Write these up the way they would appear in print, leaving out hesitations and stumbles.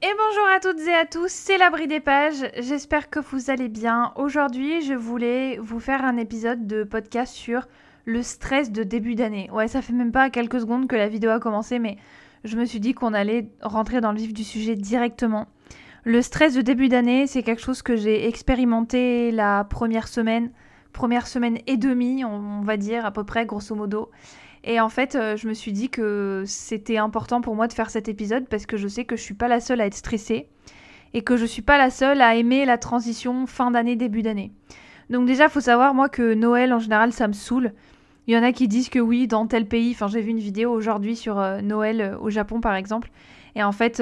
Et bonjour à toutes et à tous, c'est l'Abri des Pages, j'espère que vous allez bien. Aujourd'hui, je voulais vous faire un épisode de podcast sur le stress de début d'année. Ouais, ça fait même pas quelques secondes que la vidéo a commencé, mais je me suis dit qu'on allait rentrer dans le vif du sujet directement. Le stress de début d'année, c'est quelque chose que j'ai expérimenté la première semaine et demie, on va dire à peu près, grosso modo. Et en fait, je me suis dit que c'était important pour moi de faire cet épisode parce que je sais que je suis pas la seule à être stressée et que je suis pas la seule à aimer la transition fin d'année, début d'année. Donc déjà, faut savoir, moi, que Noël, en général, ça me saoule. Il y en a qui disent que oui, dans tel pays, enfin j'ai vu une vidéo aujourd'hui sur Noël au Japon par exemple, et en fait,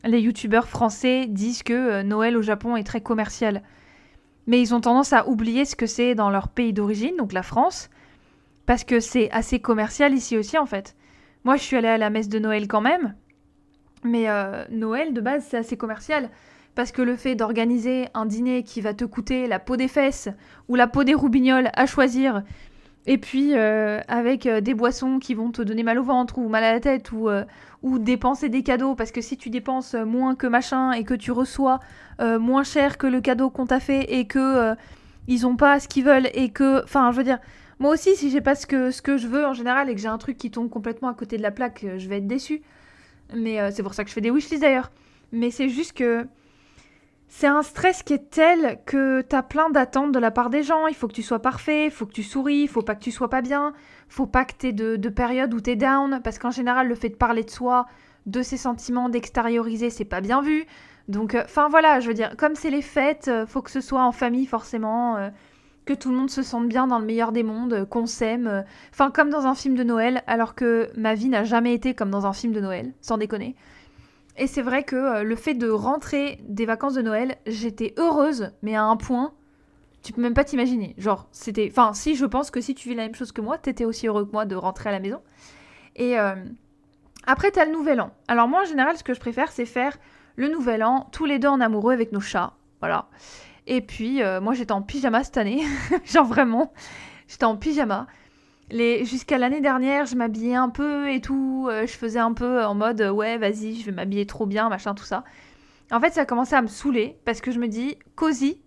les youtubeurs français disent que Noël au Japon est très commercial. Mais ils ont tendance à oublier ce que c'est dans leur pays d'origine, donc la France, parce que c'est assez commercial ici aussi en fait. Moi je suis allée à la messe de Noël quand même, mais Noël de base c'est assez commercial. Parce que le fait d'organiser un dîner qui va te coûter la peau des fesses ou la peau des roubignoles à choisir, et puis avec des boissons qui vont te donner mal au ventre ou mal à la tête, ou dépenser des cadeaux, parce que si tu dépenses moins que machin et que tu reçois moins cher que le cadeau qu'on t'a fait et que ils ont pas ce qu'ils veulent et que... Enfin, je veux dire, moi aussi, si j'ai pas ce que je veux en général et que j'ai un truc qui tombe complètement à côté de la plaque, je vais être déçue. Mais c'est pour ça que je fais des wishlists d'ailleurs. Mais c'est juste que c'est un stress qui est tel que t'as plein d'attentes de la part des gens. Il faut que tu sois parfait, il faut que tu souris, il faut pas que tu sois pas bien, faut pas que t'aies de période où t'es down, parce qu'en général, le fait de parler de soi, de ses sentiments, d'extérioriser, c'est pas bien vu. Donc, enfin voilà, je veux dire, comme c'est les fêtes, faut que ce soit en famille forcément, que tout le monde se sente bien dans le meilleur des mondes, qu'on s'aime, enfin comme dans un film de Noël, alors que ma vie n'a jamais été comme dans un film de Noël, sans déconner. Et c'est vrai que le fait de rentrer des vacances de Noël, j'étais heureuse, mais à un point, tu peux même pas t'imaginer. Genre, c'était... Enfin, si, je pense que si tu vis la même chose que moi, t'étais aussi heureux que moi de rentrer à la maison. Et après, t'as le Nouvel An. Alors moi, en général, ce que je préfère, c'est faire le Nouvel An, tous les deux en amoureux avec nos chats. Voilà. Et puis, moi, j'étais en pyjama cette année. Genre, vraiment, j'étais en pyjama. Jusqu'à l'année dernière, je m'habillais un peu et tout. Je faisais un peu en mode ouais, vas-y, je vais m'habiller trop bien, machin, tout ça. En fait, ça a commencé à me saouler parce que je me dis, cosy,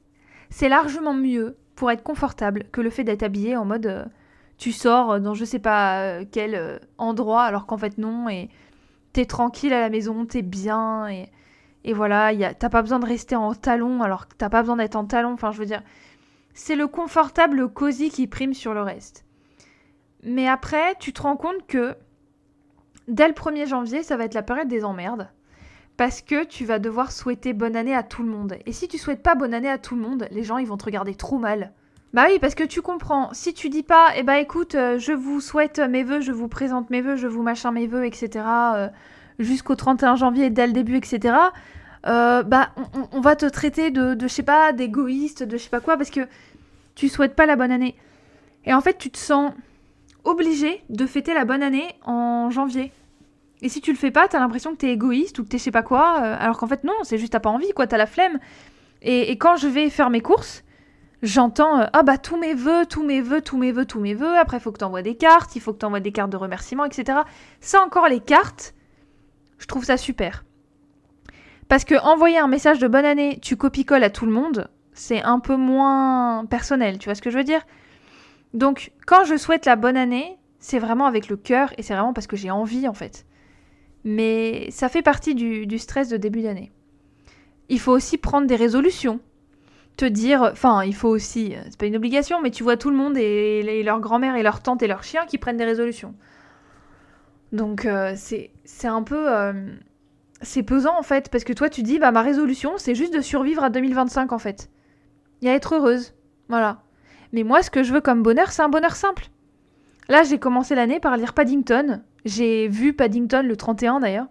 c'est largement mieux pour être confortable que le fait d'être habillé en mode tu sors dans je sais pas quel endroit alors qu'en fait non. Et t'es tranquille à la maison, t'es bien. Et voilà, t'as pas besoin de rester en talons alors que t'as pas besoin d'être en talons. Enfin, je veux dire, c'est le confortable, le cosy qui prime sur le reste. Mais après, tu te rends compte que dès le 1er janvier, ça va être la période des emmerdes. Parce que tu vas devoir souhaiter bonne année à tout le monde. Et si tu souhaites pas bonne année à tout le monde, les gens ils vont te regarder trop mal. Bah oui, parce que tu comprends. Si tu dis pas, eh bah écoute, je vous souhaite mes vœux, je vous présente mes vœux, je vous machin mes vœux, etc. Jusqu'au 31 janvier, dès le début, etc. Bah on va te traiter de je sais pas, d'égoïste, de je sais pas quoi, parce que tu souhaites pas la bonne année. Et en fait, tu te sens obligé de fêter la bonne année en janvier. Et si tu le fais pas, t'as l'impression que t'es égoïste ou que t'es je sais pas quoi, alors qu'en fait non, c'est juste t'as pas envie, quoi, t'as la flemme. Et quand je vais faire mes courses, j'entends ah bah tous mes vœux, tous mes vœux, tous mes vœux, tous mes vœux, après il faut que t'envoies des cartes, il faut que t'envoies des cartes de remerciement, etc. Ça encore les cartes, je trouve ça super. Parce que envoyer un message de bonne année, tu copie-colles à tout le monde, c'est un peu moins personnel, tu vois ce que je veux dire ? Donc, quand je souhaite la bonne année, c'est vraiment avec le cœur et c'est vraiment parce que j'ai envie, en fait. Mais ça fait partie du stress de début d'année. Il faut aussi prendre des résolutions. Te dire... Enfin, il faut aussi... C'est pas une obligation, mais tu vois tout le monde et leur grand-mère et leur tante et leurs chiens qui prennent des résolutions. Donc, c'est un peu... c'est pesant, en fait, parce que toi, tu dis, bah, ma résolution, c'est juste de survivre à 2025, en fait. Et à être heureuse. Voilà. Mais moi, ce que je veux comme bonheur, c'est un bonheur simple. Là, j'ai commencé l'année par lire Paddington. J'ai vu Paddington le 31 d'ailleurs.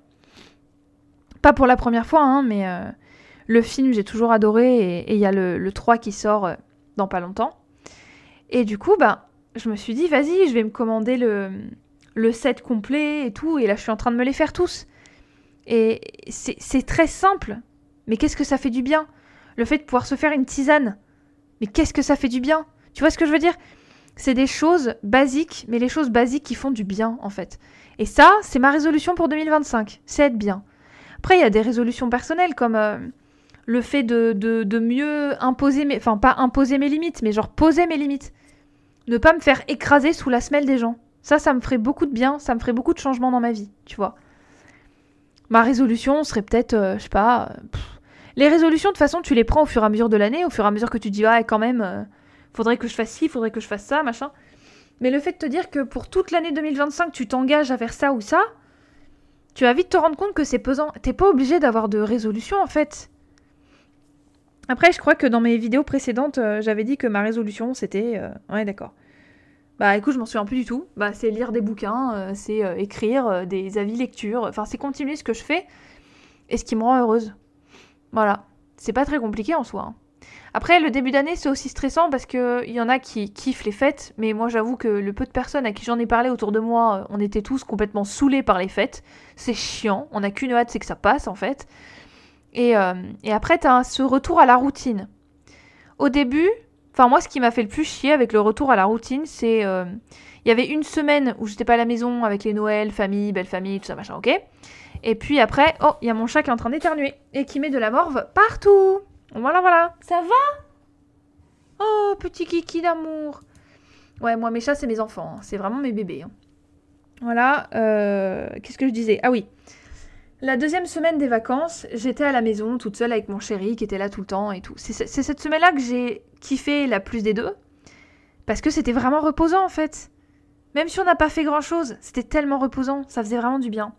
Pas pour la première fois, hein, mais le film, j'ai toujours adoré. Et il y a le 3 qui sort dans pas longtemps. Et du coup, bah, je me suis dit, vas-y, je vais me commander le set complet et tout. Et là, je suis en train de me les faire tous. Et c'est très simple. Mais qu'est-ce que ça fait du bien ? Le fait de pouvoir se faire une tisane. Mais qu'est-ce que ça fait du bien ? Tu vois ce que je veux dire ? C'est des choses basiques, mais les choses basiques qui font du bien, en fait. Et ça, c'est ma résolution pour 2025, c'est être bien. Après, il y a des résolutions personnelles comme le fait de mieux imposer mes... Enfin, pas imposer mes limites, mais genre poser mes limites. Ne pas me faire écraser sous la semelle des gens. Ça me ferait beaucoup de bien, ça me ferait beaucoup de changements dans ma vie, tu vois. Ma résolution serait peut-être, je sais pas... Les résolutions, de toute façon, tu les prends au fur et à mesure de l'année, au fur et à mesure que tu dis, ah, quand même, faudrait que je fasse ci, faudrait que je fasse ça, machin. Mais le fait de te dire que pour toute l'année 2025, tu t'engages à faire ça ou ça, tu vas vite te rendre compte que c'est pesant. T'es pas obligé d'avoir de résolution, en fait. Après, je crois que dans mes vidéos précédentes, j'avais dit que ma résolution, c'était... Ouais, d'accord. Bah écoute, je m'en souviens plus du tout. Bah c'est lire des bouquins, c'est écrire des avis lecture. Enfin, c'est continuer ce que je fais et ce qui me rend heureuse. Voilà. C'est pas très compliqué en soi. Hein. Après, le début d'année, c'est aussi stressant parce qu'il y en a qui kiffent les fêtes. Mais moi, j'avoue que le peu de personnes à qui j'en ai parlé autour de moi, on était tous complètement saoulés par les fêtes. C'est chiant. On n'a qu'une hâte, c'est que ça passe en fait. Et après, t'as ce retour à la routine. Au début, enfin moi, ce qui m'a fait le plus chier avec le retour à la routine, c'est... Il y avait une semaine où j'étais pas à la maison avec les Noëls, famille, belle famille, tout ça, machin, ok. Et puis après, oh, il y a mon chat qui est en train d'éternuer et qui met de la morve partout. Voilà, voilà. Ça va? Oh, petit kiki d'amour. Ouais, moi, mes chats, c'est mes enfants. Hein. C'est vraiment mes bébés. Hein. Voilà. Qu'est-ce que je disais? Ah oui. La deuxième semaine des vacances, j'étais à la maison toute seule avec mon chéri qui était là tout le temps et tout. C'est cette semaine-là que j'ai kiffé la plus des deux. Parce que c'était vraiment reposant en fait. Même si on n'a pas fait grand-chose, c'était tellement reposant, ça faisait vraiment du bien.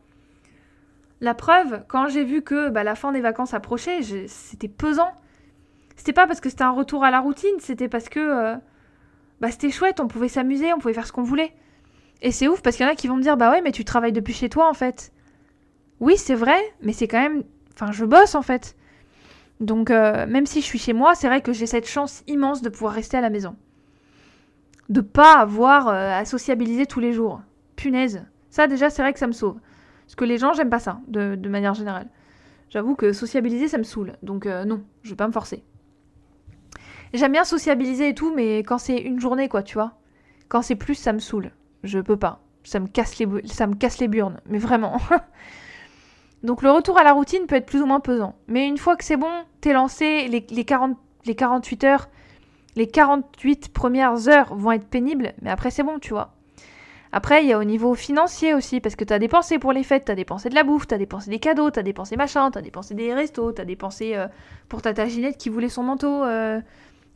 La preuve, quand j'ai vu que la fin des vacances approchait, c'était pesant. C'était pas parce que c'était un retour à la routine, c'était parce que c'était chouette, on pouvait s'amuser, on pouvait faire ce qu'on voulait. Et c'est ouf parce qu'il y en a qui vont me dire « Bah ouais, mais tu travailles depuis chez toi en fait ». Oui, c'est vrai, mais c'est quand même... Enfin, je bosse, en fait. Donc, même si je suis chez moi, c'est vrai que j'ai cette chance immense de pouvoir rester à la maison. De pas avoir à sociabiliser tous les jours. Punaise. Ça, déjà, c'est vrai que ça me sauve. Parce que les gens, j'aime pas ça, de manière générale. J'avoue que sociabiliser, ça me saoule. Donc, non, je vais pas me forcer. J'aime bien sociabiliser et tout, mais quand c'est une journée, quoi, tu vois. Quand c'est plus, ça me saoule. Je peux pas. Ça me casse les burnes. Mais vraiment. Donc le retour à la routine peut être plus ou moins pesant. Mais une fois que c'est bon, t'es lancé, les 48 heures, les 48 premières heures vont être pénibles, mais après c'est bon, tu vois. Après, il y a au niveau financier aussi, parce que t'as dépensé pour les fêtes, t'as dépensé de la bouffe, t'as dépensé des cadeaux, t'as dépensé machin, t'as dépensé des restos, t'as dépensé pour ta taginette qui voulait son manteau en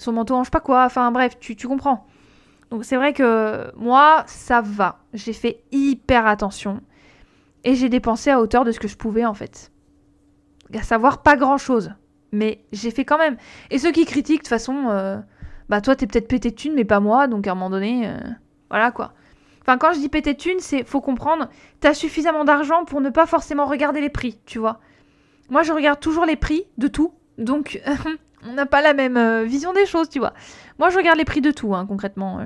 je sais pas quoi, enfin bref, tu comprends. Donc c'est vrai que moi, ça va. J'ai fait hyper attention. Et j'ai dépensé à hauteur de ce que je pouvais, en fait. À savoir, pas grand-chose. Mais j'ai fait quand même. Et ceux qui critiquent, de toute façon, toi, t'es peut-être pété de thunes, mais pas moi. Donc, à un moment donné, voilà, quoi. Enfin, quand je dis pété de thunes, faut comprendre, t'as suffisamment d'argent pour ne pas forcément regarder les prix, tu vois. Moi, je regarde toujours les prix de tout. Donc, on n'a pas la même vision des choses, tu vois. Moi, je regarde les prix de tout, hein, concrètement.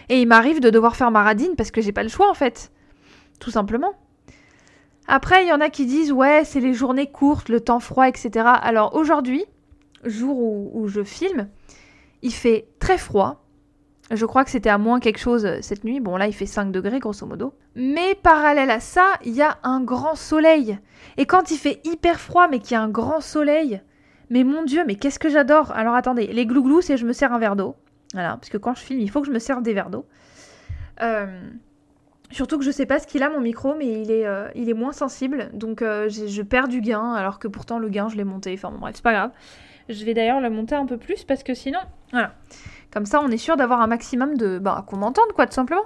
Et il m'arrive de devoir faire ma radine parce que j'ai pas le choix, en fait. Tout simplement. Après, il y en a qui disent « Ouais, c'est les journées courtes, le temps froid, etc. » Alors aujourd'hui, jour où je filme, il fait très froid. Je crois que c'était à moins quelque chose cette nuit. Bon, là, il fait 5 degrés, grosso modo. Mais parallèle à ça, il y a un grand soleil. Et quand il fait hyper froid, mais qu'il y a un grand soleil, mais mon Dieu, mais qu'est-ce que j'adore. Alors attendez, les glouglous, c'est je me sers un verre d'eau. Voilà, parce que quand je filme, il faut que je me serve des verres d'eau. Surtout que je sais pas ce qu'il a mon micro, mais il est moins sensible, donc je perds du gain, alors que pourtant le gain je l'ai monté, enfin bon bref, c'est pas grave. Je vais d'ailleurs le monter un peu plus, parce que sinon, voilà. Comme ça on est sûr d'avoir un maximum de... qu'on m'entende quoi, tout simplement.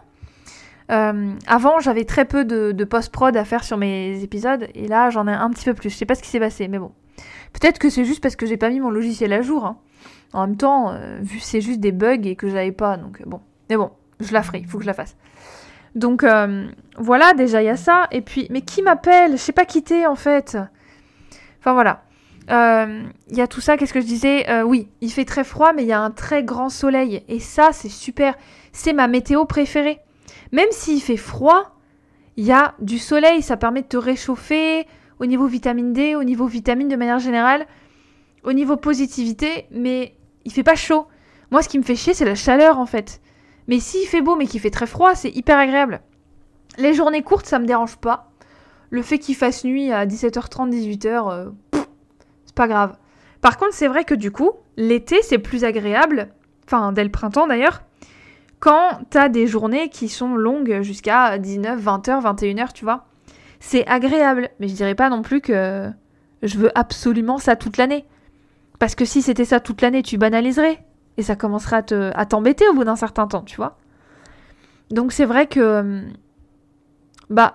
Avant j'avais très peu de post-prod à faire sur mes épisodes, et là j'en ai un petit peu plus, je sais pas ce qui s'est passé, mais bon. Peut-être que c'est juste parce que j'ai pas mis mon logiciel à jour, hein. En même temps, vu c'est juste des bugs et que j'avais pas, donc bon. Mais bon, je la ferai, il faut que je la fasse. Donc voilà, déjà il y a ça. Et puis, mais qui m'appelle? Je sais pas qui t'es en fait. Enfin voilà. Il y a tout ça, qu'est-ce que je disais? Oui, il fait très froid, mais il y a un très grand soleil. Et ça, c'est super. C'est ma météo préférée. Même s'il fait froid, il y a du soleil. Ça permet de te réchauffer au niveau vitamine D, au niveau vitamine de manière générale, au niveau positivité. Mais il fait pas chaud. Moi, ce qui me fait chier, c'est la chaleur en fait. Mais s'il fait beau mais qu'il fait très froid, c'est hyper agréable. Les journées courtes, ça me dérange pas. le fait qu'il fasse nuit à 17h30, 18h, c'est pas grave. Par contre, c'est vrai que du coup, l'été, c'est plus agréable, enfin, dès le printemps d'ailleurs, quand t'as des journées qui sont longues jusqu'à 19, 20h, 21h, tu vois. C'est agréable, mais je dirais pas non plus que je veux absolument ça toute l'année. Parce que si c'était ça toute l'année, tu banaliserais. Et ça commencerait à t'embêter au bout d'un certain temps, tu vois. Donc c'est vrai que...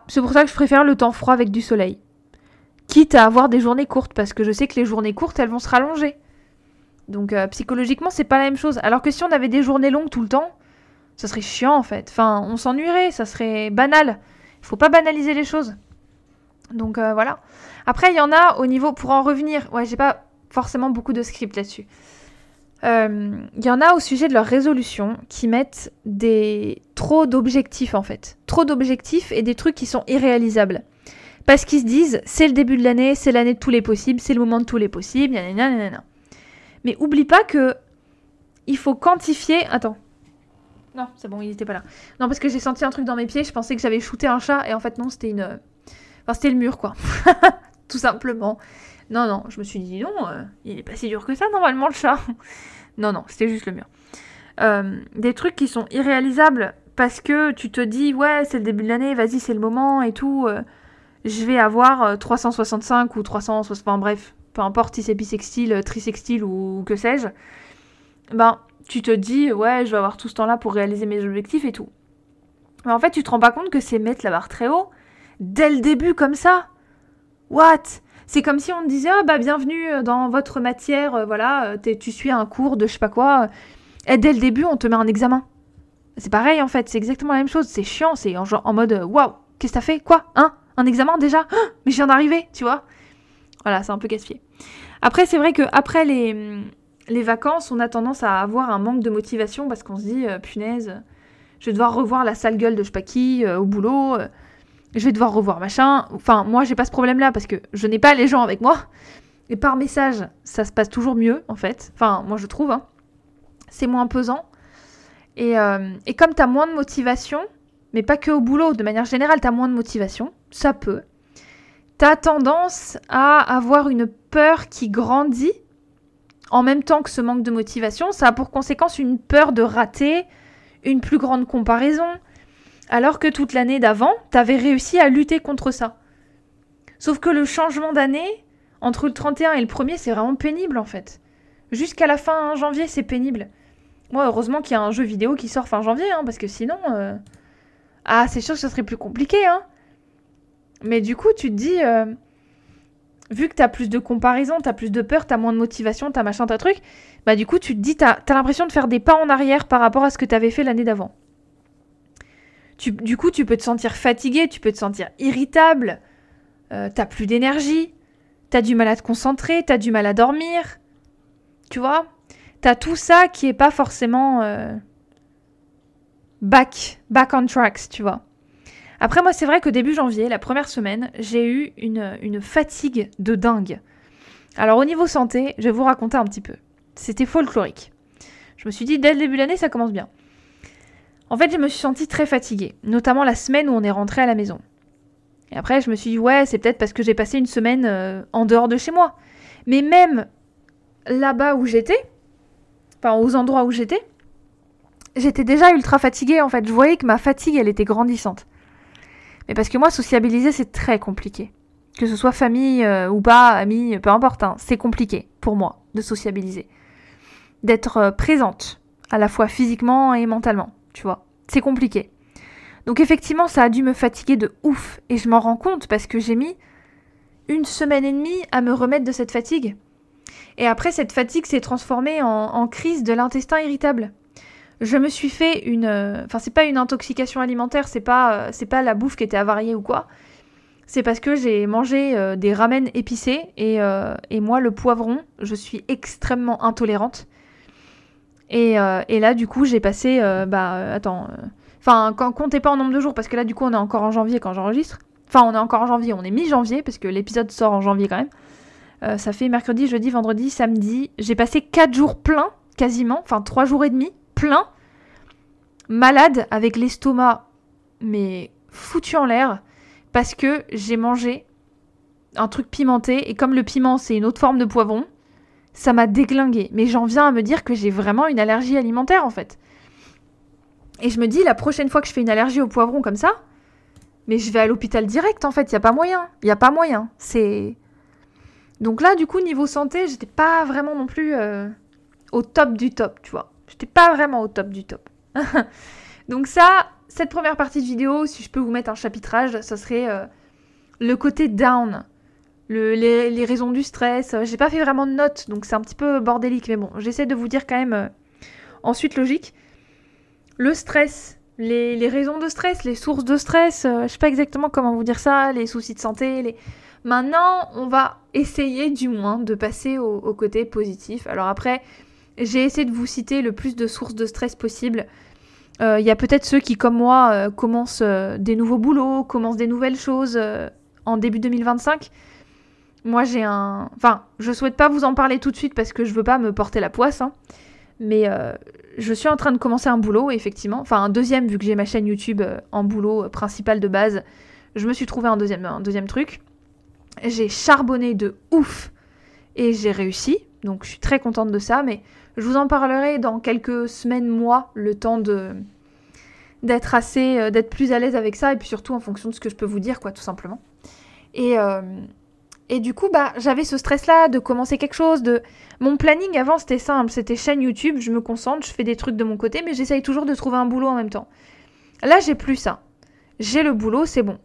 c'est pour ça que je préfère le temps froid avec du soleil. Quitte à avoir des journées courtes, parce que je sais que les journées courtes, elles vont se rallonger. Donc psychologiquement, c'est pas la même chose. Alors que si on avait des journées longues tout le temps, ça serait chiant en fait. Enfin, on s'ennuierait, ça serait banal. Il faut pas banaliser les choses. Donc voilà. Après, il y en a au niveau... Pour en revenir, ouais, j'ai pas forcément beaucoup de script là-dessus. Il y en a au sujet de leur résolution qui mettent trop d'objectifs en fait. Trop d'objectifs et des trucs qui sont irréalisables. Parce qu'ils se disent, c'est le début de l'année, c'est l'année de tous les possibles, c'est le moment de tous les possibles, nanana. Mais oublie pas que il faut quantifier... Attends. Non, c'est bon, il était pas là. Non, parce que j'ai senti un truc dans mes pieds, je pensais que j'avais shooté un chat, et en fait non, c'était c'était le mur, quoi. Tout simplement. Non, je me suis dit, non, il est pas si dur que ça, normalement, le chat. Non, c'était juste le mur. Des trucs qui sont irréalisables, parce que tu te dis, ouais, c'est le début de l'année, vas-y, c'est le moment, et tout... je vais avoir 365 ou 360, enfin bref, peu importe si c'est bisextile, trisextile ou que sais-je, tu te dis, ouais, je vais avoir tout ce temps-là pour réaliser mes objectifs et tout. Mais en fait, tu te rends pas compte que c'est mettre la barre très haut, dès le début, comme ça. What ? C'est comme si on te disait, bienvenue dans votre matière, voilà, tu suis un cours de je sais pas quoi, et dès le début, on te met un examen. C'est pareil, en fait, c'est exactement la même chose, c'est chiant, c'est en mode, waouh, qu'est-ce que t'as fait ? Quoi ? Hein ? Un examen déjà ? Mais je viens d'arriver, tu vois ? Voilà, c'est un peu casse-pied. Après, c'est vrai qu'après les vacances, on a tendance à avoir un manque de motivation parce qu'on se dit, punaise, je vais devoir revoir la sale gueule de je sais pas qui au boulot, je vais devoir revoir machin. Enfin, moi, j'ai pas ce problème-là parce que je n'ai pas les gens avec moi. Et par message, ça se passe toujours mieux, en fait. Enfin, moi, je trouve. Hein. C'est moins pesant. Et comme t'as moins de motivation, mais pas que au boulot, de manière générale, t'as moins de motivation, ça peut. T'as tendance à avoir une peur qui grandit en même temps que ce manque de motivation. Ça a pour conséquence une peur de rater, une plus grande comparaison, alors que toute l'année d'avant, t'avais réussi à lutter contre ça. Sauf que le changement d'année, entre le 31 et le 1er, c'est vraiment pénible en fait. Jusqu'à la fin janvier, c'est pénible. Moi, heureusement qu'il y a un jeu vidéo qui sort fin janvier, hein, parce que sinon... c'est sûr que ça serait plus compliqué, hein. Mais du coup, tu te dis... vu que t'as plus de comparaison, t'as plus de peur, t'as moins de motivation, t'as machin, t'as truc... du coup, tu te dis... T'as l'impression de faire des pas en arrière par rapport à ce que t'avais fait l'année d'avant. Du coup, tu peux te sentir fatigué, tu peux te sentir irritable, t'as plus d'énergie, t'as du mal à te concentrer, t'as du mal à dormir, tu vois ? T'as tout ça qui est pas forcément back on tracks, tu vois. Après, moi, c'est vrai que début janvier, la première semaine, j'ai eu une fatigue de dingue. Alors, au niveau santé, je vais vous raconter un petit peu. C'était folklorique. Je me suis dit, dès le début de l'année, ça commence bien. En fait, je me suis sentie très fatiguée, notamment la semaine où on est rentré à la maison. Et après, je me suis dit, ouais, c'est peut-être parce que j'ai passé une semaine en dehors de chez moi. Mais même là-bas où j'étais, enfin, aux endroits où j'étais déjà ultra fatiguée, en fait. Je voyais que ma fatigue, elle était grandissante. Mais parce que moi, sociabiliser, c'est très compliqué. Que ce soit famille ou pas, amis, peu importe, hein, c'est compliqué pour moi de sociabiliser. D'être présente, à la fois physiquement et mentalement, tu vois. C'est compliqué. Donc effectivement, ça a dû me fatiguer de ouf. Et je m'en rends compte parce que j'ai mis 1 semaine et demie à me remettre de cette fatigue. Et après, cette fatigue s'est transformée en crise de l'intestin irritable. Je me suis fait c'est pas une intoxication alimentaire, c'est pas la bouffe qui était avariée ou quoi. C'est parce que j'ai mangé des ramen épicés et moi, le poivron, je suis extrêmement intolérante. Et là, du coup, j'ai passé... comptez pas en nombre de jours, parce que là, du coup, on est encore en janvier quand j'enregistre. Enfin, on est encore en janvier, on est mi-janvier, parce que l'épisode sort en janvier quand même. Ça fait mercredi, jeudi, vendredi, samedi. J'ai passé 4 jours pleins, quasiment. Enfin, 3 jours et demi, plein. Malade, avec l'estomac, mais foutu en l'air. parce que j'ai mangé un truc pimenté, et comme le piment c'est une autre forme de poivron, ça m'a déglingué. Mais j'en viens à me dire que j'ai vraiment une allergie alimentaire en fait. Et je me dis, la prochaine fois que je fais une allergie au poivron comme ça, mais je vais à l'hôpital direct en fait, il y a pas moyen. Donc là du coup niveau santé, j'étais pas vraiment non plus au top du top, tu vois. J'étais pas vraiment au top du top. Donc ça, cette première partie de vidéo, si je peux vous mettre un chapitrage, ça serait le côté down, les raisons du stress. J'ai pas fait vraiment de notes, donc c'est un petit peu bordélique, mais bon, j'essaie de vous dire quand même ensuite logique. Le stress, les raisons de stress, les sources de stress, je sais pas exactement comment vous dire ça, les soucis de santé, Maintenant, on va essayer du moins de passer au côté positif. Alors après, j'ai essayé de vous citer le plus de sources de stress possible. Il y a peut-être ceux qui, comme moi, commencent des nouveaux boulots, commencent des nouvelles choses en début 2025. Moi, Enfin, je souhaite pas vous en parler tout de suite parce que je veux pas me porter la poisse, hein. Mais je suis en train de commencer un boulot, effectivement. Enfin, un deuxième, vu que j'ai ma chaîne YouTube en boulot principal de base. Je me suis trouvé un deuxième truc. J'ai charbonné de ouf et j'ai réussi. Donc, je suis très contente de ça. Mais je vous en parlerai dans quelques semaines, mois, le temps d'être plus à l'aise avec ça. Et puis surtout en fonction de ce que je peux vous dire, quoi, tout simplement. Et du coup, j'avais ce stress-là de commencer quelque chose. Mon planning avant, c'était simple. C'était chaîne YouTube, je me concentre, je fais des trucs de mon côté, mais j'essaye toujours de trouver un boulot en même temps. Là, j'ai plus ça. J'ai le boulot, c'est bon.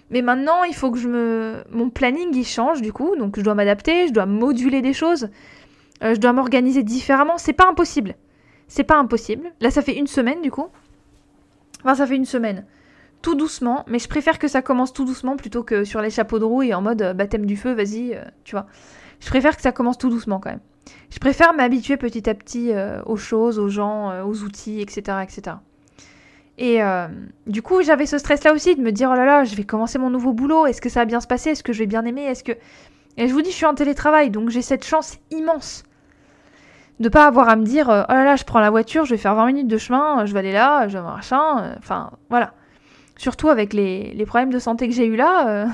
Mais maintenant, il faut que mon planning, il change, du coup. Donc, je dois m'adapter, je dois moduler des choses. Je dois m'organiser différemment. C'est pas impossible. Là, ça fait une semaine, du coup. Enfin, ça fait une semaine. Tout doucement, mais je préfère que ça commence tout doucement plutôt que sur les chapeaux de roue et en mode baptême du feu, vas-y, tu vois. Je préfère que ça commence tout doucement quand même. Je préfère m'habituer petit à petit aux choses, aux gens, aux outils, etc. etc. Et du coup, j'avais ce stress-là aussi de me dire, oh là là, je vais commencer mon nouveau boulot, est-ce que ça va bien se passer, est-ce que je vais bien aimer, Et je vous dis, je suis en télétravail, donc j'ai cette chance immense de pas avoir à me dire, oh là là, je prends la voiture, je vais faire 20 minutes de chemin, je vais aller là, je vais machin, enfin, voilà. Surtout avec les problèmes de santé que j'ai eu là,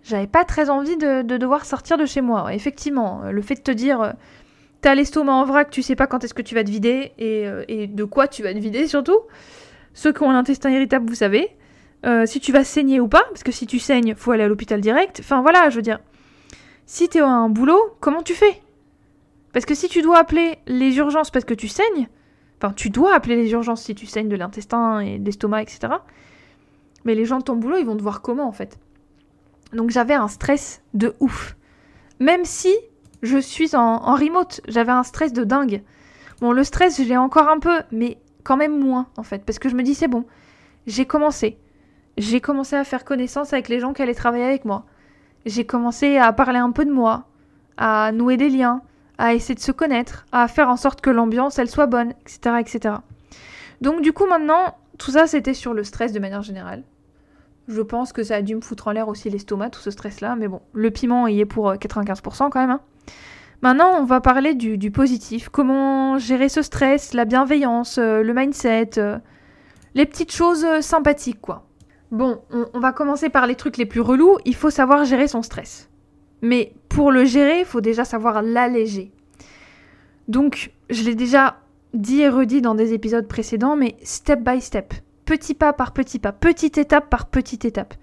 j'avais pas très envie de devoir sortir de chez moi. Effectivement, le fait de te dire t'as l'estomac en vrac, tu sais pas quand est-ce que tu vas te vider et de quoi tu vas te vider surtout. Ceux qui ont l'intestin irritable, vous savez. Si tu vas saigner ou pas, parce que si tu saignes, faut aller à l'hôpital direct. Enfin voilà, je veux dire, si t'es à un boulot, comment tu fais ? Parce que si tu dois appeler les urgences parce que tu saignes, enfin tu dois appeler les urgences si tu saignes de l'intestin et de l'estomac, etc. Mais les gens de ton boulot, ils vont te voir comment, en fait. Donc j'avais un stress de ouf. Même si je suis en remote, j'avais un stress de dingue. Bon, le stress, je l'ai encore un peu, mais quand même moins, en fait. Parce que je me dis, c'est bon, j'ai commencé. J'ai commencé à faire connaissance avec les gens qui allaient travailler avec moi. J'ai commencé à parler un peu de moi, à nouer des liens, à essayer de se connaître, à faire en sorte que l'ambiance, elle soit bonne, etc., etc. Donc du coup, maintenant, tout ça, c'était sur le stress de manière générale. Je pense que ça a dû me foutre en l'air aussi l'estomac, tout ce stress-là. Mais bon, le piment, il est pour 95% quand même. Hein. Maintenant, on va parler du positif. Comment gérer ce stress, la bienveillance, le mindset, les petites choses sympathiques, quoi. Bon, on va commencer par les trucs les plus relous. Il faut savoir gérer son stress. Mais pour le gérer, il faut déjà savoir l'alléger. Donc, je l'ai déjà dit et redit dans des épisodes précédents, mais step by step. Petit pas par petit pas, petite étape par petite étape.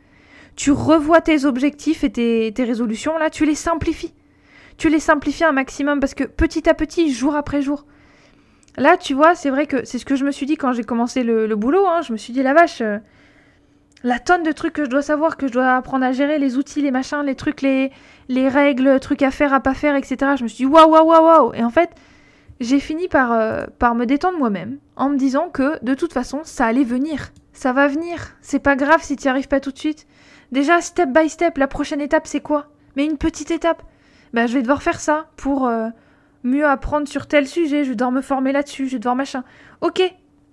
Tu revois tes objectifs et tes résolutions, là, tu les simplifies. Tu les simplifies un maximum parce que petit à petit, jour après jour. Là, tu vois, c'est vrai que c'est ce que je me suis dit quand j'ai commencé le boulot. Hein, je me suis dit, la vache, la tonne de trucs que je dois savoir, que je dois apprendre à gérer, les outils, les machins, les trucs, les règles, trucs à faire, à pas faire, etc. Je me suis dit, waouh. Et en fait, j'ai fini par me détendre moi-même en me disant que de toute façon, ça allait venir. Ça va venir. C'est pas grave si tu n'y arrives pas tout de suite. Déjà, step by step, la prochaine étape, c'est quoi ? Mais une petite étape. Je vais devoir faire ça pour mieux apprendre sur tel sujet. Je vais devoir me former là-dessus. Je vais devoir machin. Ok,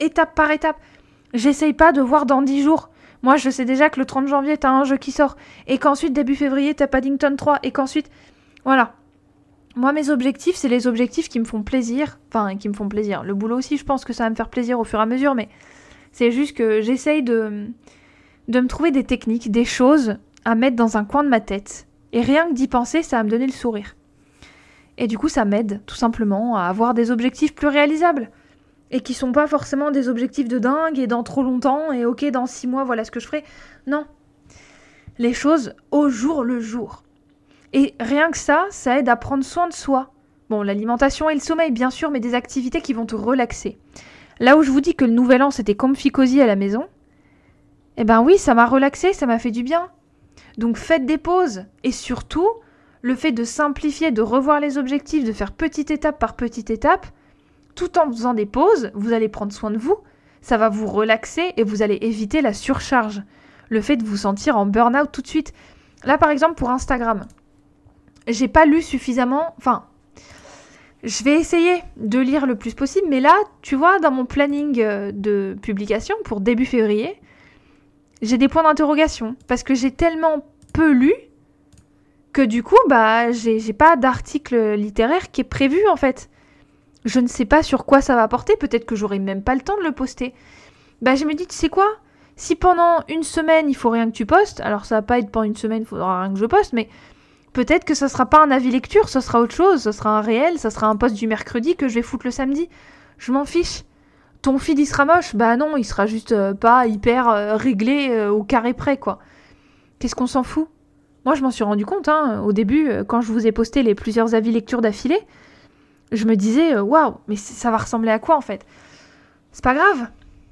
étape par étape. J'essaye pas de voir dans 10 jours. Moi, je sais déjà que le 30 janvier, t'as un jeu qui sort. Et qu'ensuite, début février, t'as Paddington 3. Et qu'ensuite, voilà. Moi, mes objectifs, c'est les objectifs qui me font plaisir. Enfin, qui me font plaisir. Le boulot aussi, je pense que ça va me faire plaisir au fur et à mesure, mais c'est juste que j'essaye de de me trouver des techniques, des choses à mettre dans un coin de ma tête. Et rien que d'y penser, ça va me donner le sourire. Et du coup, ça m'aide tout simplement à avoir des objectifs plus réalisables. Et qui sont pas forcément des objectifs de dingue et dans trop longtemps et ok, dans 6 mois, voilà ce que je ferai. Non. Les choses au jour le jour. Et rien que ça aide à prendre soin de soi. Bon, l'alimentation et le sommeil, bien sûr, mais des activités qui vont te relaxer. Là où je vous dis que le nouvel an, c'était comfy cosy à la maison, eh ben oui, ça m'a relaxé, ça m'a fait du bien. Donc faites des pauses. Et surtout, le fait de simplifier, de revoir les objectifs, de faire petite étape par petite étape, tout en faisant des pauses, vous allez prendre soin de vous, ça va vous relaxer et vous allez éviter la surcharge. Le fait de vous sentir en burn-out tout de suite. Là, par exemple, pour Instagram, j'ai pas lu suffisamment... Enfin, je vais essayer de lire le plus possible, mais là, tu vois, dans mon planning de publication pour début février, j'ai des points d'interrogation parce que j'ai tellement peu lu que du coup, j'ai pas d'article littéraire qui est prévu en fait. Je ne sais pas sur quoi ça va porter, peut-être que j'aurai même pas le temps de le poster. Je me dis, tu sais quoi ? Si pendant une semaine, il faut rien que tu postes, alors ça va pas être pendant une semaine, il faudra rien que je poste, mais peut-être que ça sera pas un avis lecture, ça sera autre chose, ça sera un réel, ça sera un post du mercredi que je vais foutre le samedi. Je m'en fiche. Ton feed, il sera moche ? Bah non, il sera juste pas hyper réglé au carré près, quoi. Qu'est-ce qu'on s'en fout ? Moi, je m'en suis rendu compte, au début, quand je vous ai posté les plusieurs avis lecture d'affilée, je me disais, waouh, mais ça va ressembler à quoi, en fait ? C'est pas grave.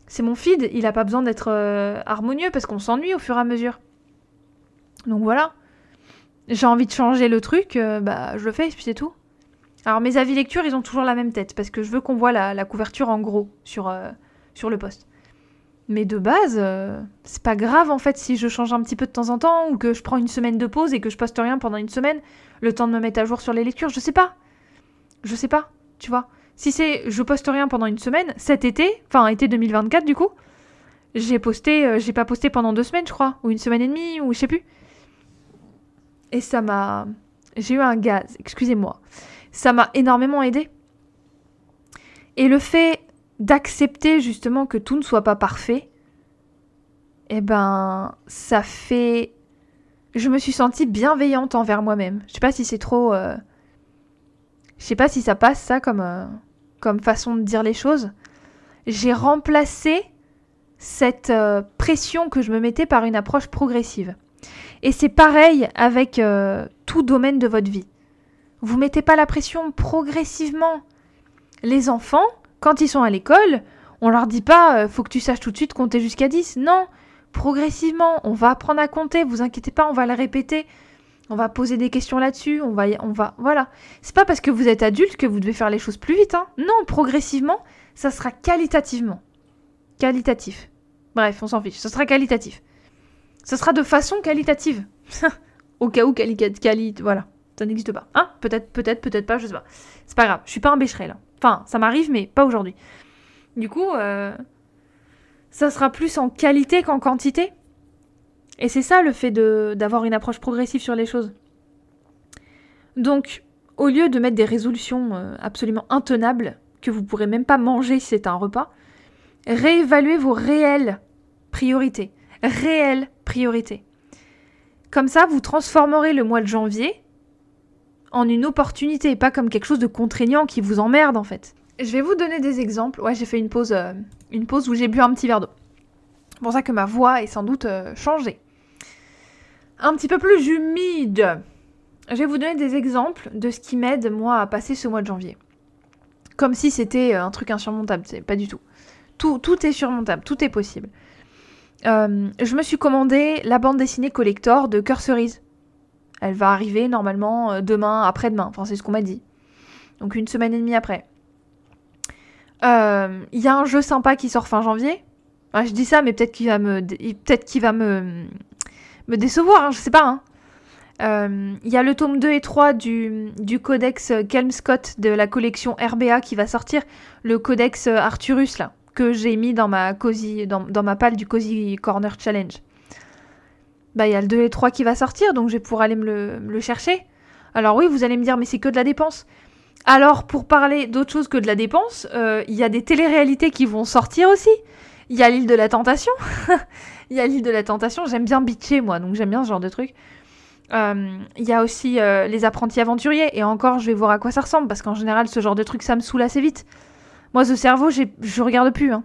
C'est mon feed, il a pas besoin d'être harmonieux parce qu'on s'ennuie au fur et à mesure. Donc voilà. J'ai envie de changer le truc, je le fais et puis c'est tout. Alors mes avis lecture, ils ont toujours la même tête parce que je veux qu'on voit la couverture en gros sur le post. Mais de base, c'est pas grave en fait si je change un petit peu de temps en temps ou que je prends une semaine de pause et que je poste rien pendant une semaine, le temps de me mettre à jour sur les lectures, je sais pas, tu vois. Si c'est je poste rien pendant une semaine, cet été, enfin été 2024 du coup, j'ai pas posté pendant 2 semaines je crois, ou une semaine et demie, ou je sais plus. Et j'ai eu un gaz, excusez-moi. Ça m'a énormément aidé. Et le fait d'accepter justement que tout ne soit pas parfait, ça fait... Je me suis sentie bienveillante envers moi-même. Je sais pas si c'est trop... Je sais pas si ça passe ça comme façon de dire les choses. J'ai remplacé cette pression que je me mettais par une approche progressive. Et c'est pareil avec tout domaine de votre vie. Vous mettez pas la pression progressivement. Les enfants, quand ils sont à l'école, on leur dit pas faut que tu saches tout de suite compter jusqu'à 10. Non, progressivement, on va apprendre à compter, vous inquiétez pas, on va le répéter. On va poser des questions là-dessus, on va voilà. C'est pas parce que vous êtes adulte que vous devez faire les choses plus vite, hein. Non, progressivement, ça sera qualitativement. Qualitatif. Bref, on s'en fiche, ça sera qualitatif. Ça sera de façon qualitative. Au cas où voilà. Ça n'existe pas. Hein ? Peut-être pas, je sais pas. C'est pas grave, je suis pas un bécherel. Là. Enfin, ça m'arrive, mais pas aujourd'hui. Du coup, ça sera plus en qualité qu'en quantité. Et c'est ça le fait d'avoir une approche progressive sur les choses. Donc, au lieu de mettre des résolutions absolument intenables, que vous pourrez même pas manger si c'est un repas, réévaluez vos réelles priorités. Réelles priorités. Comme ça, vous transformerez le mois de janvier en une opportunité et pas comme quelque chose de contraignant qui vous emmerde en fait. Je vais vous donner des exemples. Ouais, j'ai fait une pause où j'ai bu un petit verre d'eau. C'est pour ça que ma voix est sans doute changée. Un petit peu plus humide. Je vais vous donner des exemples de ce qui m'aide, moi, à passer ce mois de janvier. Comme si c'était un truc insurmontable, c'est pas du tout. Tout est surmontable, tout est possible. Je me suis commandé la bande dessinée collector de Cœur Cerise. Elle va arriver normalement demain, après-demain. Enfin, c'est ce qu'on m'a dit. Donc 1 semaine et demie après. Il y a un jeu sympa qui sort fin janvier. Je dis ça, mais peut-être qu'il va me décevoir, hein, je sais pas. Il y a le tome 2 et 3 du codex Kelmscott de la collection RBA qui va sortir. Le codex Arturus, là, que j'ai mis dans ma palle du Cozy Corner Challenge. Il y a le 2 et 3 qui va sortir, donc je vais pouvoir aller me le chercher. Alors oui, vous allez me dire, mais c'est que de la dépense. Alors, pour parler d'autre chose que de la dépense, il y a des téléréalités qui vont sortir aussi. Il y a l'île de la tentation. Il y a l'île de la tentation. J'aime bien bitcher, moi, donc j'aime bien ce genre de truc. Il y a aussi les apprentis aventuriers. Et encore, je vais voir à quoi ça ressemble, parce qu'en général, ce genre de truc, ça me saoule assez vite. Moi, ce cerveau, je regarde plus. Hein.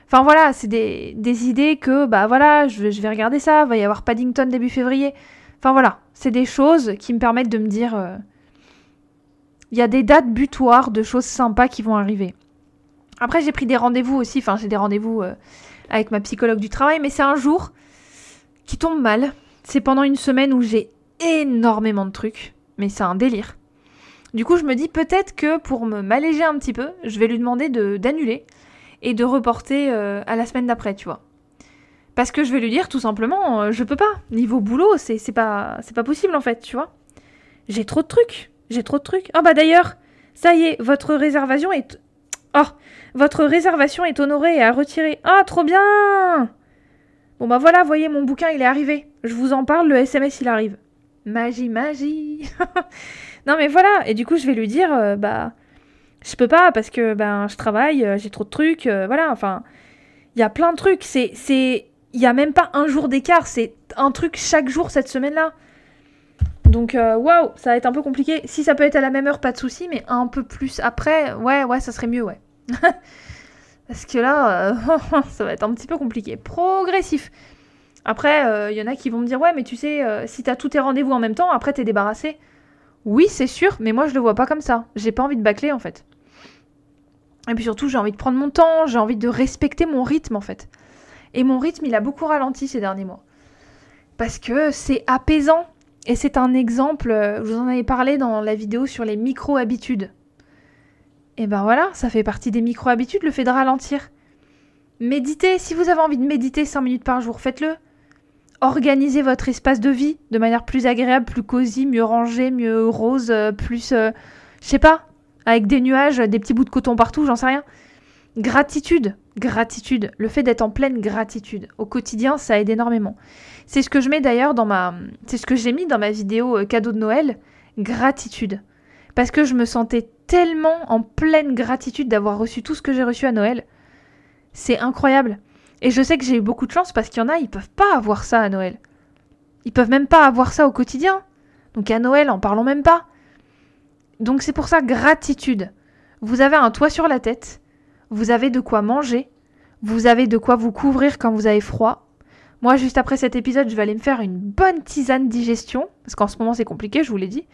Enfin voilà, c'est des idées que, bah voilà, je vais regarder ça. Va y avoir Paddington début février. Enfin voilà, c'est des choses qui me permettent de me dire... Il y a des dates butoirs de choses sympas qui vont arriver. Après, j'ai pris des rendez-vous aussi. Enfin, j'ai des rendez-vous avec ma psychologue du travail. Mais c'est un jour qui tombe mal. C'est pendant une semaine où j'ai énormément de trucs. Mais c'est un délire. Du coup, je me dis peut-être que pour m'alléger un petit peu, je vais lui demander d'annuler et de reporter à la semaine d'après, tu vois. Parce que je vais lui dire tout simplement, je peux pas. Niveau boulot, c'est pas possible en fait, tu vois. J'ai trop de trucs. Ah bah d'ailleurs, ça y est, votre réservation est honorée et à retirer. Ah, trop bien! Bon bah voilà, voyez, mon bouquin, il est arrivé. Je vous en parle, le SMS, il arrive. Magie. Non mais voilà, et du coup, je vais lui dire, je peux pas parce que je travaille, j'ai trop de trucs, voilà, enfin, il y a plein de trucs. Il y a même pas un jour d'écart, c'est un truc chaque jour cette semaine-là. Donc, waouh, ça va être un peu compliqué. Si ça peut être à la même heure, pas de souci, mais un peu plus après, ouais, ça serait mieux, ouais. Parce que là, ça va être un petit peu compliqué. Progressif. Après, y en a qui vont me dire, ouais, mais tu sais, si t'as tous tes rendez-vous en même temps, après t'es débarrassé. Oui, c'est sûr, mais moi je le vois pas comme ça. J'ai pas envie de bâcler, en fait. Et puis surtout, j'ai envie de prendre mon temps, j'ai envie de respecter mon rythme, en fait. Et mon rythme, il a beaucoup ralenti ces derniers mois. Parce que c'est apaisant. Et c'est un exemple, je vous en avais parlé dans la vidéo sur les micro-habitudes. Et ben voilà, ça fait partie des micro-habitudes, le fait de ralentir. Méditez, si vous avez envie de méditer 5 minutes par jour, faites-le. Organisez votre espace de vie de manière plus agréable, plus cosy, mieux rangé, mieux rose, plus, je sais pas, avec des nuages, des petits bouts de coton partout, j'en sais rien. Gratitude, le fait d'être en pleine gratitude. Au quotidien, ça aide énormément. C'est ce que je mets d'ailleurs c'est ce que j'ai mis dans ma vidéo cadeau de Noël, gratitude. Parce que je me sentais tellement en pleine gratitude d'avoir reçu tout ce que j'ai reçu à Noël. C'est incroyable. Et je sais que j'ai eu beaucoup de chance parce qu'il y en a, ils peuvent pas avoir ça à Noël. Ils peuvent même pas avoir ça au quotidien. Donc à Noël, en parlons même pas. Donc c'est pour ça, gratitude. Vous avez un toit sur la tête. Vous avez de quoi manger, vous avez de quoi vous couvrir quand vous avez froid. Moi, juste après cet épisode, je vais aller me faire une bonne tisane digestion, parce qu'en ce moment, c'est compliqué, je vous l'ai dit.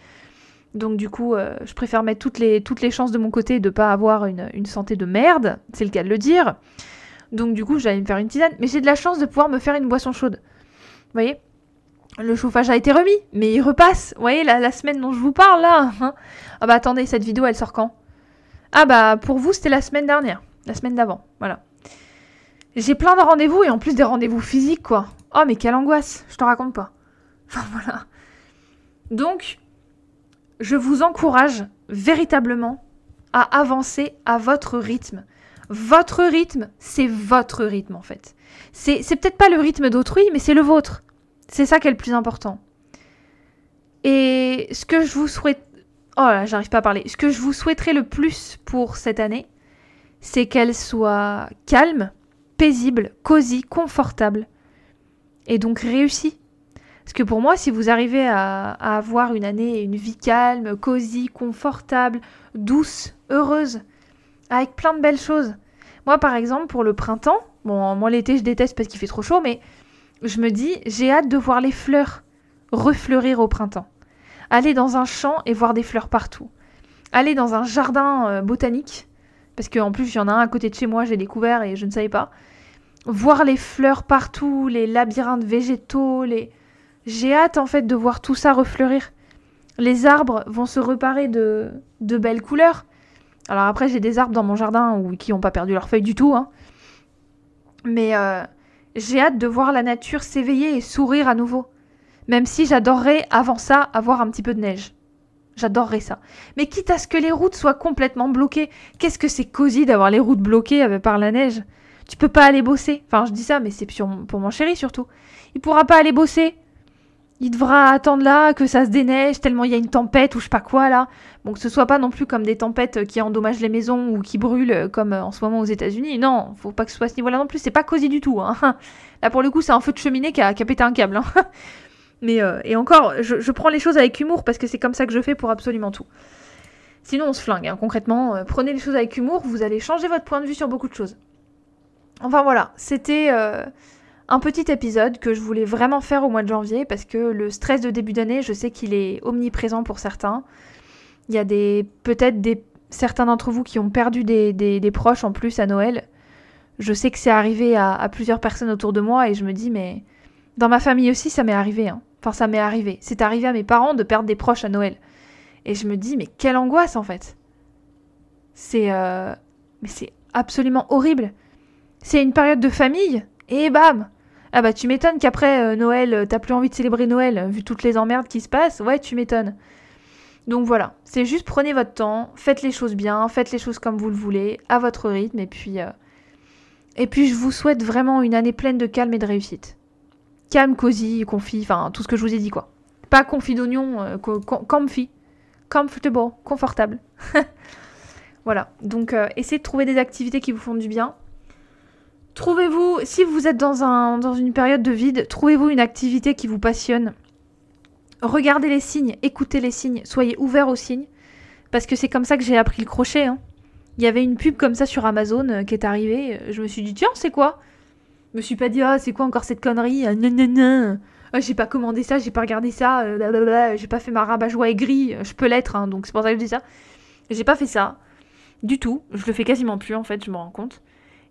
Donc du coup, je préfère mettre toutes les chances de mon côté de ne pas avoir une santé de merde, c'est le cas de le dire. Donc du coup, je vais aller me faire une tisane, mais j'ai de la chance de pouvoir me faire une boisson chaude. Vous voyez ? Le chauffage a été remis, mais il repasse. Vous voyez, la semaine dont je vous parle, là. Hein. Ah bah attendez, cette vidéo, elle sort quand ? Ah bah pour vous, c'était la semaine dernière. La semaine d'avant, voilà. J'ai plein de rendez-vous et en plus des rendez-vous physiques, quoi. Oh, mais quelle angoisse, je te raconte pas. Enfin, voilà. Donc, je vous encourage véritablement à avancer à votre rythme. Votre rythme, c'est votre rythme, en fait. C'est peut-être pas le rythme d'autrui, mais c'est le vôtre. C'est ça qui est le plus important. Et ce que je vous souhaite... Oh là, j'arrive pas à parler. Ce que je vous souhaiterais le plus pour cette année, c'est qu'elle soit calme, paisible, cosy, confortable, et donc réussie. Parce que pour moi, si vous arrivez à avoir une année, une vie calme, cosy, confortable, douce, heureuse, avec plein de belles choses. Moi, par exemple, pour le printemps, bon, moi l'été, je déteste parce qu'il fait trop chaud, mais je me dis, j'ai hâte de voir les fleurs refleurir au printemps. Aller dans un champ et voir des fleurs partout. Aller dans un jardin botanique, parce qu'en plus, il y en a un à côté de chez moi, j'ai découvert et je ne savais pas. Voir les fleurs partout, les labyrinthes végétaux, j'ai hâte en fait de voir tout ça refleurir. Les arbres vont se reparer de belles couleurs. Alors après, j'ai des arbres dans mon jardin qui n'ont pas perdu leurs feuilles du tout. Hein. Mais j'ai hâte de voir la nature s'éveiller et sourire à nouveau. Même si j'adorerais, avant ça, avoir un petit peu de neige. J'adorerais ça. Mais quitte à ce que les routes soient complètement bloquées. Qu'est-ce que c'est cosy d'avoir les routes bloquées par la neige. Tu peux pas aller bosser. Enfin, je dis ça, mais c'est pour mon chéri surtout. Il pourra pas aller bosser. Il devra attendre là que ça se déneige tellement il y a une tempête ou je sais pas quoi là. Bon, que ce soit pas non plus comme des tempêtes qui endommagent les maisons ou qui brûlent comme en ce moment aux États-Unis. Non, faut pas que ce soit à ce niveau-là non plus. C'est pas cosy du tout. Hein. Là pour le coup, c'est un feu de cheminée qui a pété un câble. Hein. Mais et encore, je prends les choses avec humour parce que c'est comme ça que je fais pour absolument tout. Sinon, on se flingue. Hein. Concrètement, prenez les choses avec humour, vous allez changer votre point de vue sur beaucoup de choses. Enfin voilà, c'était un petit épisode que je voulais vraiment faire au mois de janvier parce que le stress de début d'année, je sais qu'il est omniprésent pour certains. Il y a peut-être certains d'entre vous qui ont perdu des proches en plus à Noël. Je sais que c'est arrivé à plusieurs personnes autour de moi et je me dis, mais dans ma famille aussi, ça m'est arrivé. Hein. Enfin, ça m'est arrivé. C'est arrivé à mes parents de perdre des proches à Noël. Et je me dis, mais quelle angoisse en fait. Mais c'est absolument horrible. C'est une période de famille et bam. Ah bah tu m'étonnes qu'après Noël, t'as plus envie de célébrer Noël, vu toutes les emmerdes qui se passent. Ouais, tu m'étonnes. Donc voilà, c'est juste prenez votre temps, faites les choses bien, faites les choses comme vous le voulez, à votre rythme, et puis je vous souhaite vraiment une année pleine de calme et de réussite. Calme, cosy, confit, enfin tout ce que je vous ai dit quoi. Pas confit d'oignon, comfy, comfortable, confortable. Voilà, donc essayez de trouver des activités qui vous font du bien. Trouvez-vous, si vous êtes dans une période de vide, trouvez-vous une activité qui vous passionne. Regardez les signes, écoutez les signes, soyez ouverts aux signes. Parce que c'est comme ça que j'ai appris le crochet. Hein. Il y avait une pub comme ça sur Amazon qui est arrivée. Je me suis dit, tiens, c'est quoi? Je me suis pas dit, ah, c'est quoi encore cette connerie? Non. Ah, j'ai pas commandé ça, j'ai pas regardé ça. J'ai pas fait ma rabat-joie aigrie. Je peux l'être, hein, donc c'est pour ça que je dis ça. J'ai pas fait ça. Du tout. Je le fais quasiment plus, en fait, je me rends compte.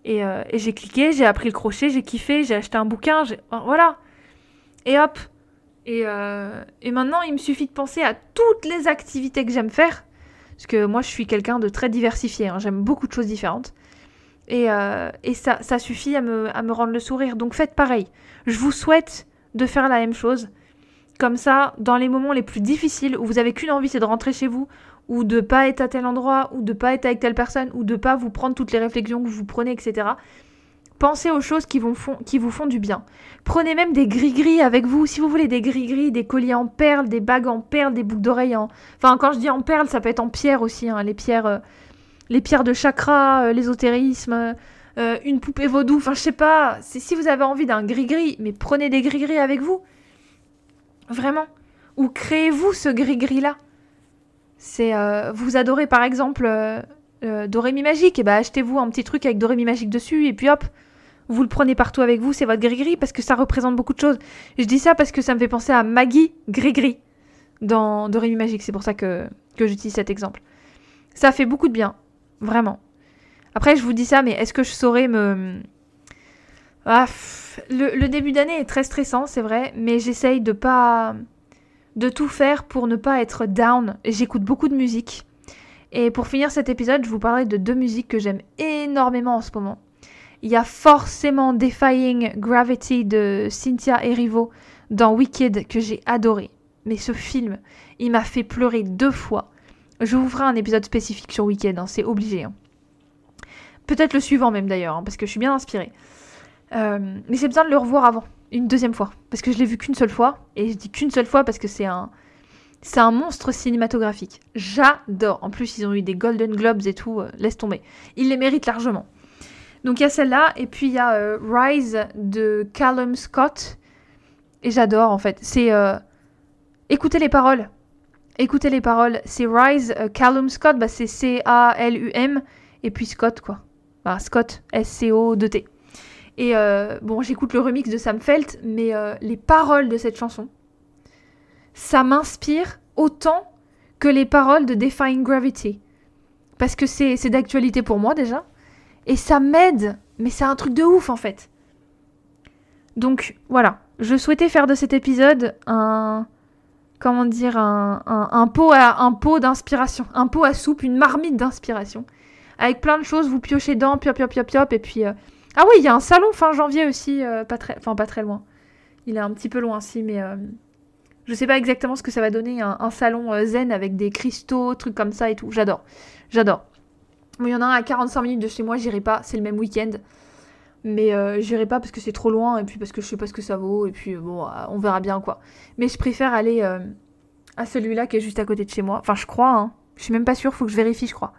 Et j'ai cliqué, j'ai appris le crochet, j'ai kiffé, j'ai acheté un bouquin, voilà. Et hop. Et maintenant, il me suffit de penser à toutes les activités que j'aime faire. Parce que moi, je suis quelqu'un de très diversifié. Hein, j'aime beaucoup de choses différentes. Et ça suffit à me rendre le sourire. Donc faites pareil. Je vous souhaite de faire la même chose. Comme ça, dans les moments les plus difficiles, où vous avez qu'une envie, c'est de rentrer chez vous, ou de pas être à tel endroit, ou de pas être avec telle personne, ou de pas vous prendre toutes les réflexions que vous prenez, etc. Pensez aux choses qui vous font du bien. Prenez même des gris-gris avec vous, si vous voulez, des gris-gris, des colliers en perles, des bagues en perles, des boucles d'oreilles en... Enfin, quand je dis en perles, ça peut être en pierre aussi, hein, les pierres de chakra, l'ésotérisme, une poupée vaudou, enfin, je sais pas. Si vous avez envie d'un gris-gris, mais prenez des gris-gris avec vous. Vraiment. Ou créez-vous ce gris-gris-là. Vous adorez par exemple Dorémy Magique, et bah achetez-vous un petit truc avec Dorémy Magique dessus, et puis hop, vous le prenez partout avec vous, c'est votre gris-gris, parce que ça représente beaucoup de choses. Je dis ça parce que ça me fait penser à Maggie Gris-Gris dans Dorémy Magique, c'est pour ça que j'utilise cet exemple. Ça fait beaucoup de bien, vraiment. Après, je vous dis ça, mais est-ce que je saurais me... le début d'année est très stressant, c'est vrai, mais j'essaye de tout faire pour ne pas être down. J'écoute beaucoup de musique. Et pour finir cet épisode, je vous parlerai de 2 musiques que j'aime énormément en ce moment. Il y a forcément Defying Gravity de Cynthia Erivo dans Wicked que j'ai adoré. Mais ce film, il m'a fait pleurer 2 fois. Je vous ferai un épisode spécifique sur Wicked, hein, c'est obligé. Hein. Peut-être le suivant même d'ailleurs, hein, parce que je suis bien inspirée. Mais j'ai besoin de le revoir avant, une 2e fois. Parce que je l'ai vu qu'une seule fois. Et je dis qu'une seule fois parce que c'est un monstre cinématographique. J'adore. En plus, ils ont eu des Golden Globes et tout. Laisse tomber. Ils les méritent largement. Donc il y a celle-là. Et puis il y a Rise de Callum Scott. Et j'adore en fait. C'est... écoutez les paroles. Écoutez les paroles. C'est Rise, Callum Scott. Bah, c'est C-A-L-U-M. Et puis Scott quoi. Bah, Scott. S-C-O-2-T. Et bon, j'écoute le remix de Sam Felt. Mais les paroles de cette chanson... ça m'inspire autant que les paroles de Defying Gravity. Parce que c'est d'actualité pour moi déjà. Et ça m'aide. Mais c'est un truc de ouf en fait. Donc voilà. Je souhaitais faire de cet épisode un pot d'inspiration. Un pot à soupe, une marmite d'inspiration. Avec plein de choses, vous piochez dedans, piop. Et puis... Ah oui, il y a un salon fin janvier aussi. Pas très loin. Il est un petit peu loin si, mais... Je sais pas exactement ce que ça va donner, un salon zen avec des cristaux, trucs comme ça et tout. J'adore. Bon, il y en a un à 45 minutes de chez moi, j'irai pas, c'est le même week-end. Mais j'irai pas parce que c'est trop loin, et puis parce que je sais pas ce que ça vaut, et puis bon, on verra bien quoi. Mais je préfère aller à celui-là qui est juste à côté de chez moi. Enfin, je crois, hein. Je suis même pas sûre, faut que je vérifie, je crois.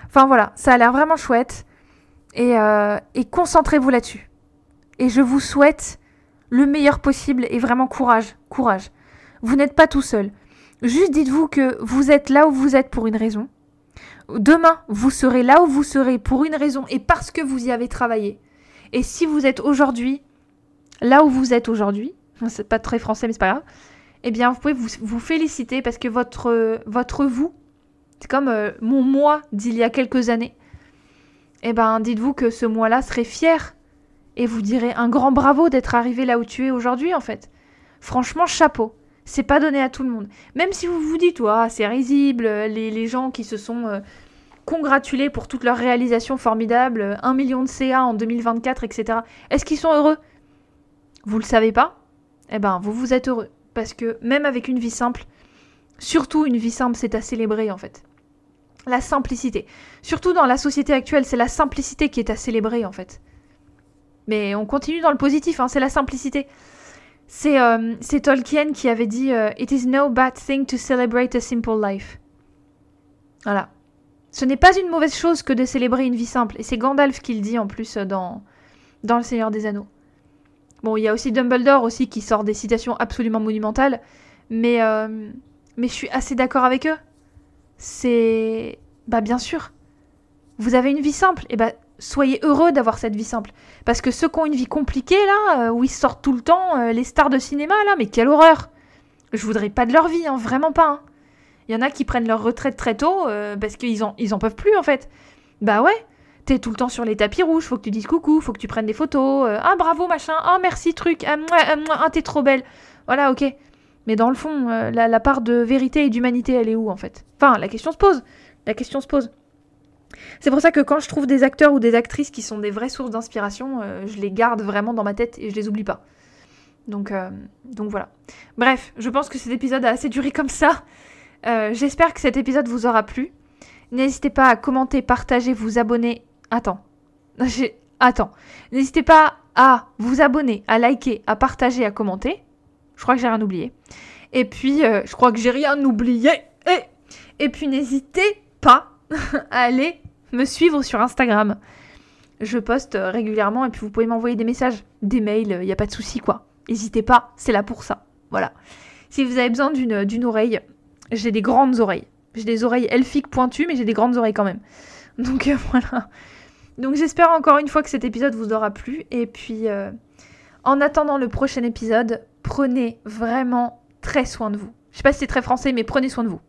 Enfin voilà, ça a l'air vraiment chouette. Et concentrez-vous là-dessus. Et je vous souhaite le meilleur possible, et vraiment courage, courage. Vous n'êtes pas tout seul. Juste dites-vous que vous êtes là où vous êtes pour une raison. Demain, vous serez là où vous serez pour une raison et parce que vous y avez travaillé. Et si vous êtes aujourd'hui, là où vous êtes aujourd'hui, c'est pas très français mais c'est pas grave, eh bien vous pouvez vous féliciter parce que votre vous, c'est comme mon moi d'il y a quelques années, eh ben dites-vous que ce moi-là serait fier et vous direz un grand bravo d'être arrivé là où tu es aujourd'hui en fait. Franchement, chapeau. C'est pas donné à tout le monde. Même si vous vous dites, c'est risible, les gens qui se sont congratulés pour toutes leurs réalisations formidables, 1 million de CA en 2024, etc. Est-ce qu'ils sont heureux? Vous le savez pas? Eh ben, vous êtes heureux. Parce que même avec une vie simple, surtout une vie simple, c'est à célébrer en fait. La simplicité. Surtout dans la société actuelle, c'est la simplicité qui est à célébrer en fait. Mais on continue dans le positif, hein, c'est la simplicité. C'est Tolkien qui avait dit « It is no bad thing to celebrate a simple life ». Voilà. Ce n'est pas une mauvaise chose que de célébrer une vie simple. Et c'est Gandalf qui le dit en plus dans Le Seigneur des Anneaux. Bon, il y a aussi Dumbledore aussi qui sort des citations absolument monumentales. Mais je suis assez d'accord avec eux. C'est... Bah bien sûr. Vous avez une vie simple. Et bah soyez heureux d'avoir cette vie simple. Parce que ceux qui ont une vie compliquée là, où ils sortent tout le temps, les stars de cinéma là, mais quelle horreur. Je voudrais pas de leur vie, hein, vraiment pas. Hein. Il y en a qui prennent leur retraite très tôt parce qu'ils en peuvent plus en fait. Bah ouais, t'es tout le temps sur les tapis rouges, faut que tu dises coucou, faut que tu prennes des photos. Ah bravo machin, ah merci truc, t'es trop belle. Voilà, ok. Mais dans le fond, la part de vérité et d'humanité, elle est où en fait? Enfin, la question se pose. La question se pose. C'est pour ça que quand je trouve des acteurs ou des actrices qui sont des vraies sources d'inspiration, je les garde vraiment dans ma tête et je les oublie pas. Donc voilà. Bref, je pense que cet épisode a assez duré comme ça. J'espère que cet épisode vous aura plu. N'hésitez pas à commenter, partager, vous abonner. Attends. N'hésitez pas à vous abonner, à liker, à partager, à commenter. Je crois que j'ai rien oublié. Et puis, je crois que j'ai rien oublié. Et puis, n'hésitez pas à aller me suivre sur Instagram. Je poste régulièrement et puis vous pouvez m'envoyer des messages, des mails, il n'y a pas de souci quoi. N'hésitez pas, c'est là pour ça. Voilà. Si vous avez besoin d'une oreille, j'ai des grandes oreilles. J'ai des oreilles elfiques pointues, mais j'ai des grandes oreilles quand même. Donc voilà. Donc j'espère encore une fois que cet épisode vous aura plu. Et puis, en attendant le prochain épisode, prenez vraiment très soin de vous. Je sais pas si c'est très français, mais prenez soin de vous.